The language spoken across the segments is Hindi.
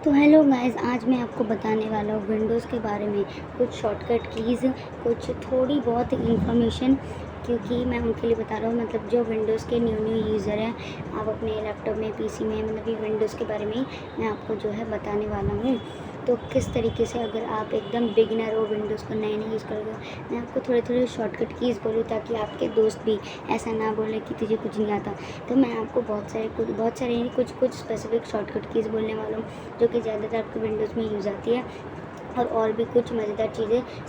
तो हेलो गाइस, आज मैं आपको बताने वाला हूँ विंडोज़ के बारे में कुछ शॉर्टकट कीज़, कुछ थोड़ी बहुत इन्फॉर्मेशन, क्योंकि मैं उनके लिए बता रहा हूँ। मतलब जो विंडोज़ के न्यू यूज़र हैं, आप अपने लैपटॉप में, पीसी में, मतलब ये विंडोज़ के बारे में ही मैं आपको जो है बताने वाला हूँ। तो किस तरीके से, अगर आप एकदम बिगिनर हो, विंडोज़ को नए यूज़ करोगे, मैं आपको थोड़े थोड़े शॉर्टकट कीज़ बोलूँ ताकि आपके दोस्त भी ऐसा ना बोले कि तुझे कुछ नहीं आता। तो मैं आपको बहुत सारे नहीं, कुछ स्पेसिफिक शॉर्टकट कीज़ बोलने वाला हूँ जो कि ज़्यादातर आपके विंडोज़ में यूज़ आती है। और भी कुछ मज़ेदार चीज़ें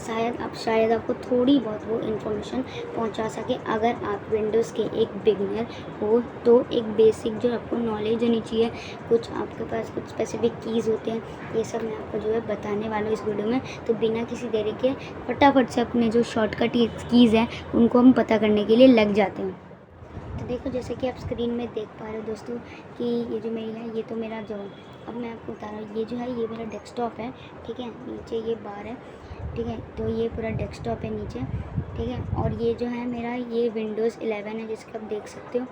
शायद आपको थोड़ी बहुत वो इन्फॉर्मेशन पहुंचा सके। अगर आप विंडोज़ के एक बिगिनर हो तो एक बेसिक जो आपको नॉलेज होनी चाहिए, कुछ आपके पास कुछ स्पेसिफिक कीज़ होते हैं, ये सब मैं आपको जो है बताने वाला हूँ इस वीडियो में। तो बिना किसी देरी के फटाफट से अपने जो शॉर्टकट कीज़ हैं उनको हम पता करने के लिए लग जाते हैं। तो देखो, जैसे कि आप स्क्रीन में देख पा रहे हो दोस्तों कि ये जो मेरी है, ये तो मेरा जो, अब मैं आपको बता रहा हूँ, ये जो है ये मेरा डेस्कटॉप है, ठीक है। नीचे ये बार है, ठीक है। तो ये पूरा डेस्कटॉप है नीचे, ठीक है। और ये जो है मेरा, ये विंडोज़ 11 है, जिसके आप देख सकते हो।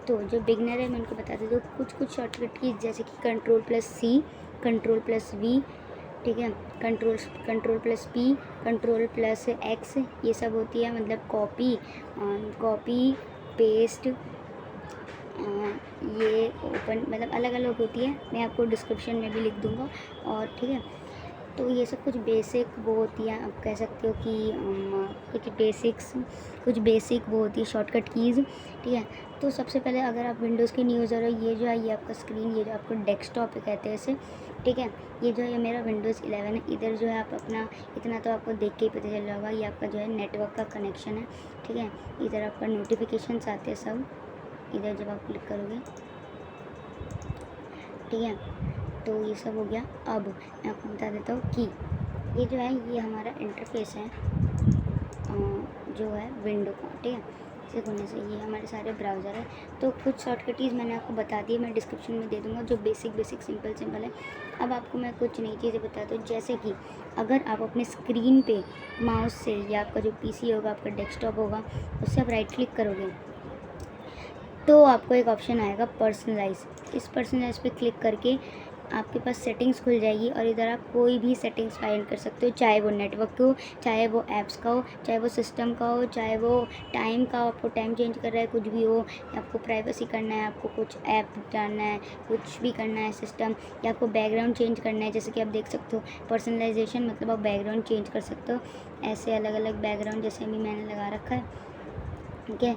तो जो बिगनर है मैं उनको बता देती हूँ कुछ शॉर्टकट की, जैसे कि कंट्रोल+C, कंट्रोल+V, ठीक है। कंट्रोल+P, कंट्रोल+X, ये सब होती है मतलब कॉपी पेस्ट, ये ओपन, मतलब अलग अलग होती है। मैं आपको डिस्क्रिप्शन में भी लिख दूँगा, और ठीक है। तो ये सब कुछ बेसिक वो होती है, आप कह सकते हो कि कुछ बेसिक वो होती है शॉर्टकट कीज़, ठीक है। तो सबसे पहले, अगर आप विंडोज़ के न्यू यूज़र हो, ये जो है ये आपका स्क्रीन, ये जो आपको डेस्कटॉप कहते हैं इसे, ठीक है। ये जो है मेरा विंडोज़ 11 है। इधर जो है आप अपना, इतना तो आपको देख के ही पता चल रहा होगा, ये आपका जो है नेटवर्क का कनेक्शन है, ठीक है। इधर आपका नोटिफिकेशंस आते हैं सब, इधर जब आप क्लिक करोगे, ठीक है। तो ये सब हो गया। अब मैं आपको बता देता हूँ कि ये जो है ये हमारा इंटरफेस है, जो है विंडो का, ठीक है। इसे खोलने से ये हमारे सारे ब्राउज़र है। तो कुछ शॉर्टकटीज़ मैंने आपको बता दी है, मैं डिस्क्रिप्शन में दे दूँगा, जो बेसिक सिंपल है। अब आपको मैं कुछ नई चीज़ें बताता हूँ, जैसे कि अगर आप अपने स्क्रीन पे माउस से, या आपका जो पीसी होगा, आपका डेस्कटॉप होगा, उससे आप राइट क्लिक करोगे तो आपको एक ऑप्शन आएगा पर्सनलाइज़। इस पर्सनलाइज़ पे क्लिक करके आपके पास सेटिंग्स खुल जाएगी, और इधर आप कोई भी सेटिंग्स फाइंड कर सकते हो, चाहे वो नेटवर्क का हो, चाहे वो ऐप्स का हो, चाहे वो सिस्टम का हो, चाहे वो टाइम का, आपको टाइम चेंज कर रहा है, कुछ भी हो, या आपको प्राइवेसी करना है, आपको कुछ ऐप डालना है, कुछ भी करना है सिस्टम, या आपको बैकग्राउंड चेंज करना है। जैसे कि आप देख सकते हो, पर्सनलाइजेशन मतलब आप बैकग्राउंड चेंज कर सकते हो, ऐसे अलग अलग बैकग्राउंड, जैसे अभी मैंने लगा रखा है, ठीक है।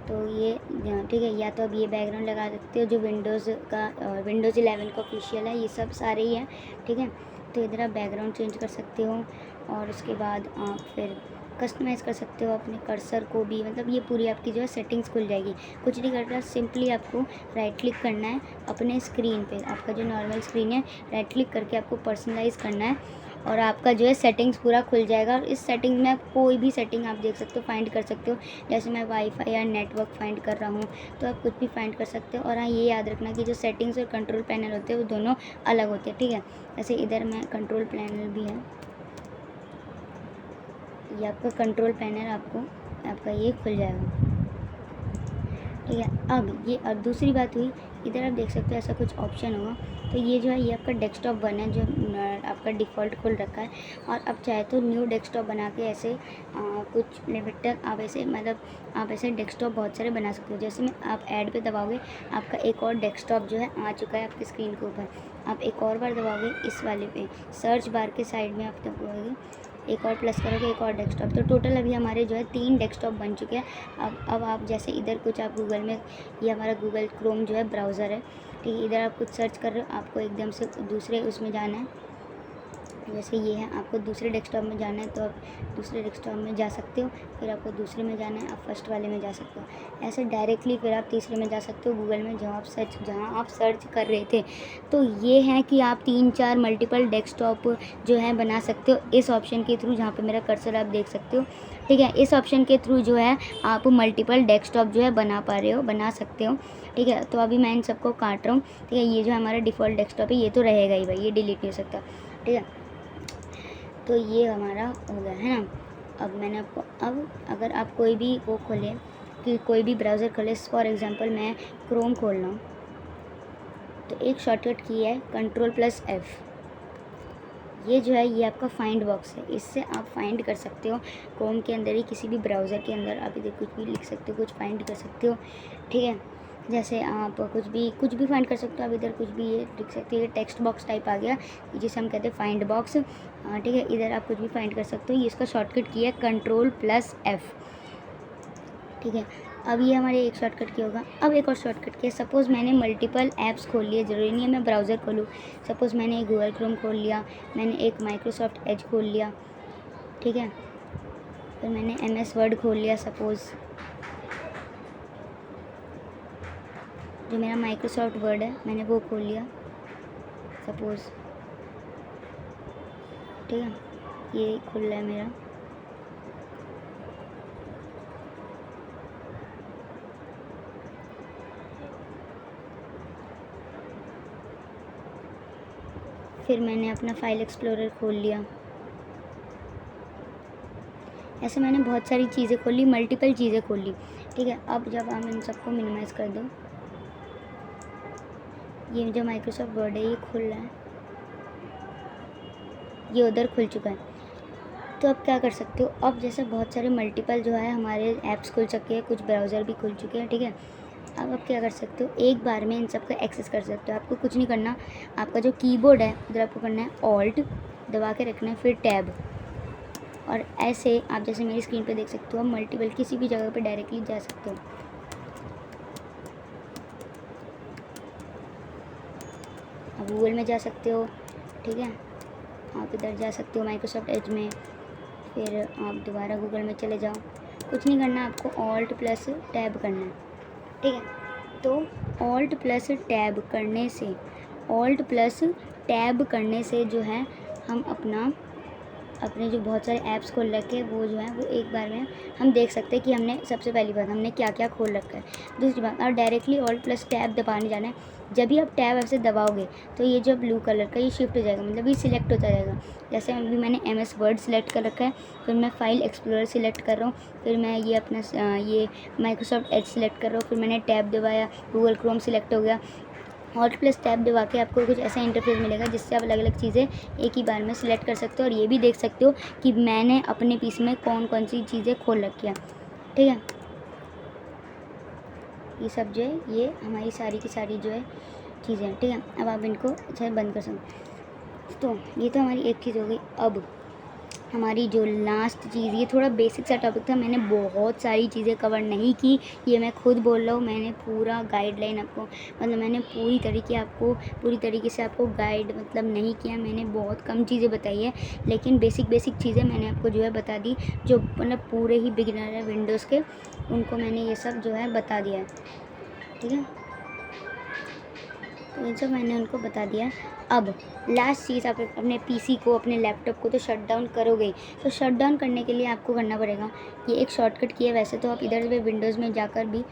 तो ये ठीक है, या तो अब ये बैकग्राउंड लगा सकते हो जो विंडोज़ 11 का ऑफिशियल है, ये सब सारे ही हैं, ठीक है। तो इधर आप बैकग्राउंड चेंज कर सकते हो, और उसके बाद आप फिर कस्टमाइज़ कर सकते हो अपने कर्सर को भी, मतलब ये पूरी आपकी जो है सेटिंग्स खुल जाएगी। कुछ नहीं करना, सिंपली आपको राइट क्लिक करना है अपने स्क्रीन पे, आपका जो नॉर्मल स्क्रीन है, राइट क्लिक करके आपको पर्सनलाइज़ करना है, और आपका जो है सेटिंग्स पूरा खुल जाएगा। और इस सेटिंग में आप कोई भी सेटिंग आप देख सकते हो, फाइंड कर सकते हो। जैसे मैं वाईफाई या नेटवर्क फाइंड कर रहा हूँ, तो आप कुछ भी फाइंड कर सकते हो। और हाँ, ये याद रखना कि जो सेटिंग्स और कंट्रोल पैनल होते हैं वो दोनों अलग होते हैं, ठीक है। जैसे इधर मैं कंट्रोल पैनल भी है, ये आपका कंट्रोल पैनल आपका ये खुल जाएगा, ठीक है। अब दूसरी बात हुई, इधर आप देख सकते हो ऐसा कुछ ऑप्शन होगा। तो ये जो है ये आपका डेस्कटॉप वन है, जो आपका डिफ़ॉल्ट खुल रखा है। और अब चाहे तो न्यू डेस्कटॉप बना के ऐसे कुछ लिमिटेड आप ऐसे, मतलब आप ऐसे डेस्कटॉप बहुत सारे बना सकते हो। जैसे में आप ऐड पे दबाओगे, आपका एक और डेस्कटॉप जो है आ चुका है आपकी स्क्रीन के ऊपर। आप एक और बार दबाओगे इस वाले पे, सर्च बार के साइड में आप दबाओगे, एक और प्लस करोगे, एक और डेस्कटॉप। तो टोटल अभी हमारे जो है 3 डेस्कटॉप बन चुके हैं। अब आप जैसे इधर कुछ आप गूगल में, ये हमारा गूगल क्रोम जो है ब्राउज़र है, ठीक है। इधर आप कुछ सर्च कर रहे हो, आपको एकदम से दूसरे उसमें जाना है, जैसे ये है, आपको दूसरे डेस्कटॉप में जाना है तो आप दूसरे डेस्कटॉप में जा सकते हो, फिर आपको दूसरे में जाना है, आप फर्स्ट वाले में जा सकते हो, ऐसे डायरेक्टली फिर आप तीसरे में जा सकते हो गूगल में, जहाँ आप सर्च कर रहे थे। तो ये है कि आप 3-4 मल्टीपल डेस्कटॉप जो है बना सकते हो इस ऑप्शन के थ्रू, जहाँ पे मेरा कर्सर आप देख सकते हो, ठीक है। इस ऑप्शन के थ्रू जो है आप मल्टीपल डेस्कटॉप जो है बना सकते हो, ठीक है। तो अभी मैं इन सबको काट रहा हूँ, ठीक है। ये जो हमारा डिफ़ॉल्ट डेस्कटॉप है, ये तो रहेगा ही भाई, ये डिलीट नहीं हो सकता, ठीक है। तो ये हमारा हो गया है ना। अब मैंने आपको, अब अगर आप कोई भी वो खोले, कि कोई भी ब्राउज़र खोले, फॉर एग्ज़ाम्पल मैं क्रोम खोल रहा हूँ, तो एक शॉर्टकट की है Ctrl+F। ये जो है ये आपका फाइंड बॉक्स है, इससे आप फाइंड कर सकते हो क्रोम के अंदर ही, किसी भी ब्राउज़र के अंदर आप इधर कुछ भी लिख सकते हो, कुछ फाइंड कर सकते हो। ठीक है, जैसे आप कुछ भी फाइंड कर सकते हो। आप इधर कुछ भी ये लिख सकते हो। ये टेक्स्ट बॉक्स टाइप आ गया जिसे हम कहते हैं फाइंड बॉक्स। ठीक है, इधर आप कुछ भी फाइंड कर सकते हो। ये इसका शॉर्टकट की है Ctrl+F। ठीक है, अब ये हमारे एक शॉर्टकट की होगा। अब एक और शॉर्टकट की है, सपोज़ मैंने मल्टीपल ऐप्स खोल लिए, ज़रूरी नहीं है मैं ब्राउज़र खोलूँ। सपोज़ मैंने एक गूगल क्रोम खोल लिया, मैंने एक माइक्रोसॉफ्ट एज खोल लिया। ठीक है, फिर मैंने MS वर्ड खोल लिया। सपोज़ जो मेरा माइक्रोसॉफ्ट वर्ड है मैंने वो खोल लिया सपोज़। ठीक है, ये खुल रहा है मेरा। फिर मैंने अपना फाइल एक्सप्लोरर खोल लिया। ऐसे मैंने बहुत सारी चीज़ें खोल ली, मल्टीपल चीज़ें खोल ली। ठीक है, अब जब हम इन सबको मिनिमाइज़ कर दो, ये जो माइक्रोसॉफ्ट वर्ड है ये खुल रहा है, ये उधर खुल चुका है। तो अब क्या कर सकते हो, अब जैसे बहुत सारे मल्टीपल जो है हमारे ऐप्स खुल चुके हैं, कुछ ब्राउज़र भी खुल चुके हैं। ठीक है, अब आप क्या कर सकते हो, एक बार में इन सब का एक्सेस कर सकते हो। आपको कुछ नहीं करना, आपका जो कीबोर्ड है उधर आपको करना है ऑल्ट दबा के रखना है, फिर टैब। और ऐसे आप जैसे मेरी स्क्रीन पे देख सकते हो, आप मल्टीपल किसी भी जगह पे डायरेक्टली जा सकते हो। आप गूगल में जा सकते हो। ठीक है, आप इधर जा सकते हो माइक्रोसॉफ्ट एज में, फिर आप दोबारा गूगल में चले जाओ। कुछ नहीं करना, आपको Alt+Tab करना है। ठीक है, तो Alt+Tab करने से जो है हम अपने जो बहुत सारे ऐप्स खोल रखे हैं वो जो है वो एक बार में हम देख सकते हैं कि हमने सबसे पहली बात हमने क्या क्या खोल रखा है। दूसरी बात, और डायरेक्टली Alt+Tab दबाने जाना है। जब भी आप टैब ऐसे दबाओगे तो ये जो ब्लू कलर का ये शिफ्ट हो जाएगा, मतलब ये सिलेक्ट होता जाएगा। जैसे अभी मैंने MS वर्ड सेलेक्ट कर रखा है, फिर मैं फाइल एक्सप्लोरर सिलेक्ट कर रहा हूँ, फिर मैं ये अपना ये माइक्रोसॉफ्ट एज सेलेक्ट कर रहा हूँ, फिर मैंने टैब दबाया, गूगल क्रोम सिलेक्ट हो गया। Alt+Tab दबा के आपको कुछ ऐसा इंटरफेस मिलेगा जिससे आप अलग अलग चीज़ें एक ही बार में सिलेक्ट कर सकते हो, और ये भी देख सकते हो कि मैंने अपने पीसी में कौन कौन सी चीज़ें खोल रखी है। ठीक है, ये सब जो है ये हमारी सारी की सारी जो है चीज़ें हैं। ठीक है, अब आप इनको अच्छा बंद कर सकते। तो ये तो हमारी एक चीज़ हो गई। अब हमारी जो लास्ट चीज़, ये थोड़ा बेसिक सा टॉपिक था, मैंने बहुत सारी चीज़ें कवर नहीं की, ये मैं खुद बोल रहा हूँ। मैंने पूरा गाइडलाइन आपको, मतलब मैंने पूरी तरीके से आपको गाइड मतलब नहीं किया, मैंने बहुत कम चीज़ें बताई है, लेकिन बेसिक चीज़ें मैंने आपको जो है बता दी। जो मतलब पूरे ही बिगिनर है विंडोज़ के, उनको मैंने ये सब जो है बता दिया है। ठीक है, तो ये सब मैंने उनको बता दिया। अब लास्ट चीज़, आप अपने पीसी को, अपने लैपटॉप को तो शट डाउन करोगे ही, तो शट डाउन करने के लिए आपको करना पड़ेगा, ये एक शॉर्टकट की है। वैसे तो आप इधर से विंडोज़ में जाकर भी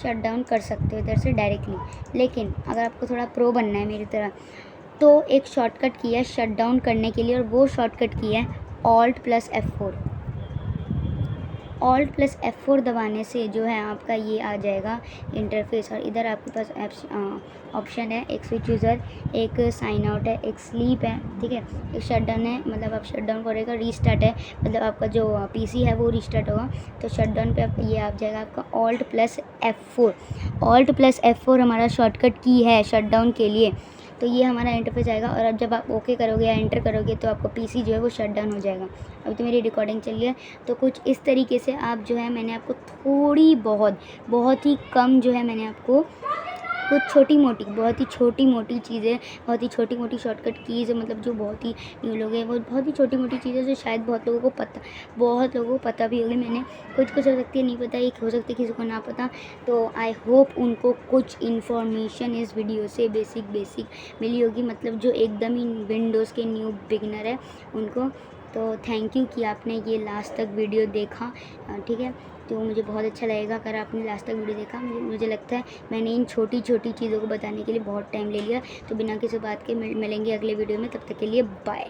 शट डाउन कर सकते हो इधर से डायरेक्टली, लेकिन अगर आपको थोड़ा प्रो बनना है मेरी तरह, तो एक शॉर्टकट की है शट डाउन करने के लिए, और वो शॉर्टकट की है Alt+F4। Alt+F4 दबाने से जो है आपका ये आ जाएगा इंटरफेस, और इधर आपके पास ऑप्शन है, एक स्विच यूज़र, एक साइन आउट है, एक स्लीप है। ठीक है, एक शट डाउन है, मतलब आप शट डाउन करेगा, रीस्टार्ट है, मतलब आपका जो पीसी है वो रीस्टार्ट होगा। तो शट डाउन पे आप ये आ जाएगा आपका Alt+F4। Alt+F4 हमारा शॉर्टकट की है शट डाउन के लिए। तो ये हमारा इंटरफेस आएगा, और अब जब आप ओके करोगे या एंटर करोगे तो आपका पीसी जो है वो शट डाउन हो जाएगा। अभी तो मेरी रिकॉर्डिंग चल रही है, तो कुछ इस तरीके से आप जो है मैंने आपको थोड़ी बहुत ही कम जो है मैंने आपको कुछ बहुत ही छोटी मोटी चीज़ें, बहुत ही छोटी मोटी शॉर्टकट कीज़, मतलब जो बहुत ही न्यू लोग हैं वो बहुत ही छोटी मोटी चीज़ें जो शायद बहुत लोगों को पता भी होगी। मैंने कुछ हो सकती है नहीं पता, एक हो सकती है किसी को ना पता, तो आई होप उनको कुछ इन्फॉर्मेशन इस वीडियो से बेसिक मिली होगी, मतलब जो एकदम ही विंडोज़ के न्यू बिगिनर है उनको। तो थैंक यू कि आपने ये लास्ट तक वीडियो देखा। ठीक है, तो मुझे बहुत अच्छा लगेगा अगर आपने लास्ट तक वीडियो देखा। मुझे लगता है मैंने इन छोटी चीज़ों को बताने के लिए बहुत टाइम ले लिया। तो बिना किसी बात के मिलेंगे अगले वीडियो में, तब तक के लिए बाय।